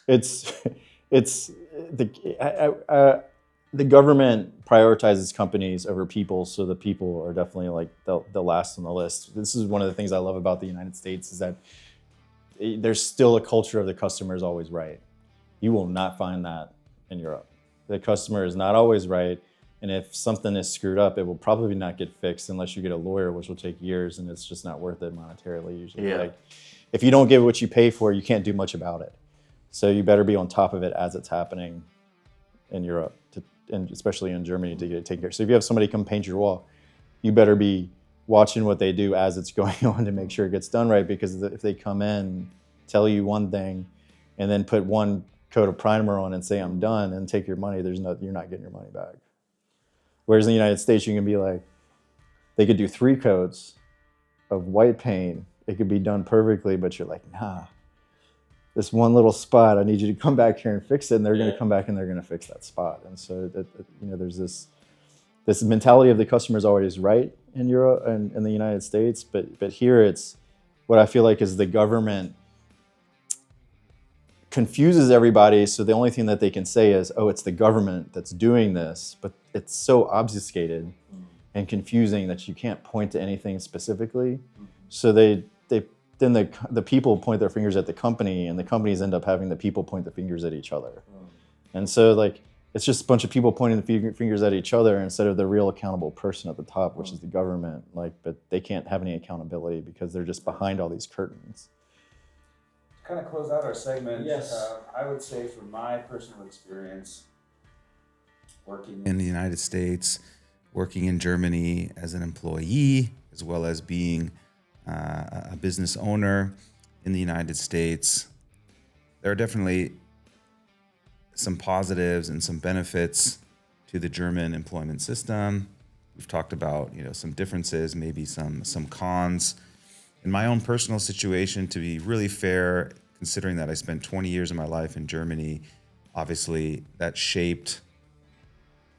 it's it's the government prioritizes companies over people, so the people are definitely like the last on the list. This is one of the things I love about the United States is that there's still a culture of the customer is always right. You will not find that in Europe. The customer is not always right, and if something is screwed up, it will probably not get fixed unless you get a lawyer, which will take years, and it's just not worth it monetarily usually. Yeah. Like, if you don't get what you pay for, you can't do much about it. So you better be on top of it as it's happening in Europe, and especially in Germany, to get it taken care of. So if you have somebody come paint your wall, you better be watching what they do as it's going on to make sure it gets done right, because if they come in, tell you one thing, and then put one coat of primer on and say I'm done and take your money, you're not getting your money back. Whereas in the United States, you can be like, they could do 3 coats of white paint, it could be done perfectly, but you're like, nah, this one little spot, I need you to come back here and fix it, and they're going to come back and they're going to fix that spot. And so there's this mentality of the customer is always right in Europe and in the United States, but here it's what I feel like is the government confuses everybody, so the only thing that they can say is, oh, it's the government that's doing this, but it's so obfuscated and confusing that you can't point to anything specifically. So then the people point their fingers at the company, and the companies end up having the people point the fingers at each other. And so like it's just a bunch of people pointing the fingers at each other instead of the real accountable person at the top, which is the government. Like, but they can't have any accountability because they're just behind all these curtains. Kind of close out our segment. Yes. I would say from my personal experience working in the United States, working in Germany as an employee, as well as being a business owner in the United States, there are definitely some positives and some benefits to the German employment system. We've talked about, some differences, maybe some cons. In my own personal situation, to be really fair, considering that I spent 20 years of my life in Germany, obviously that shaped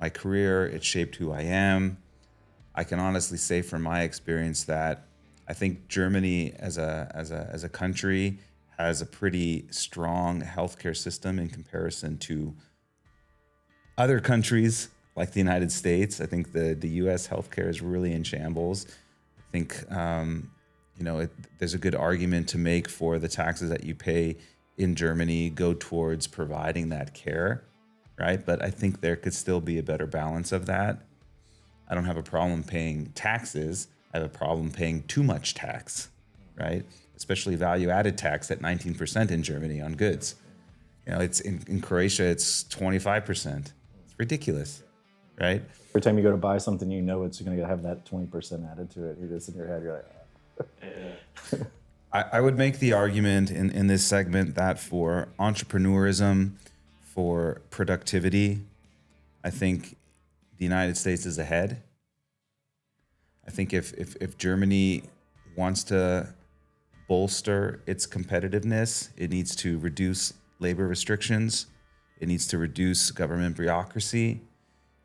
my career, it shaped who I am. I can honestly say from my experience that I think Germany as a country has a pretty strong healthcare system in comparison to other countries like the United States. I think the US healthcare is really in shambles. I think there's a good argument to make for the taxes that you pay in Germany go towards providing that care, right? But I think there could still be a better balance of that. I don't have a problem paying taxes. I have a problem paying too much tax, right? Especially value-added tax at 19% in Germany on goods. It's in Croatia, it's 25%. It's ridiculous, right? Every time you go to buy something, it's going to have that 20% added to it. You're just in your head, you're like, I would make the argument in this segment that for entrepreneurism, for productivity, I think the United States is ahead. I think if Germany wants to bolster its competitiveness, it needs to reduce labor restrictions, it needs to reduce government bureaucracy,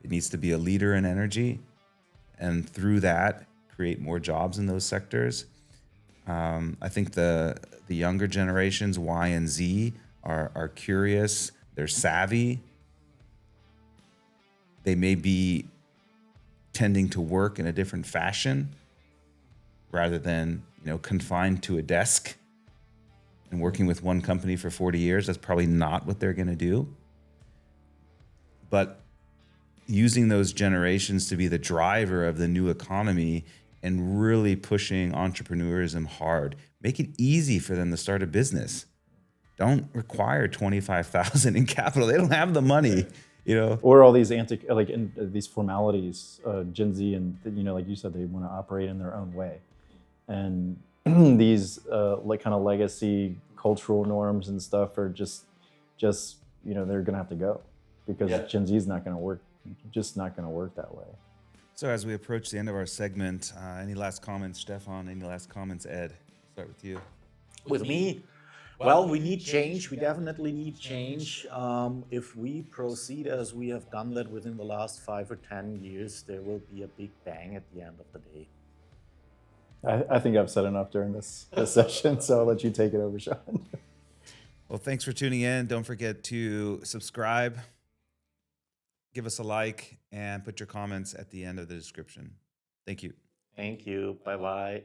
it needs to be a leader in energy, and through that, create more jobs in those sectors. I think the younger generations, Y and Z, are curious, they're savvy. They may be tending to work in a different fashion rather than, confined to a desk and working with one company for 40 years. That's probably not what they're going to do. But using those generations to be the driver of the new economy and really pushing entrepreneurism hard. Make it easy for them to start a business. Don't require $25,000 in capital. They don't have the money, Or all these these formalities, Gen Z, and like you said, they want to operate in their own way, and these kind of legacy cultural norms and stuff are just they're gonna have to go because Gen Z is not gonna work, just not gonna work that way. So as we approach the end of our segment, any last comments, Stefan? Any last comments, Ed? Start with you. With me? Well, we need change. We definitely need change. If we proceed as we have done that within the last 5 or 10 years, there will be a big bang at the end of the day. I think I've said enough during this session, so I'll let you take it over, Sean. Well, thanks for tuning in. Don't forget to subscribe, give us a like, and put your comments at the end of the description. Thank you. Thank you. Bye-bye.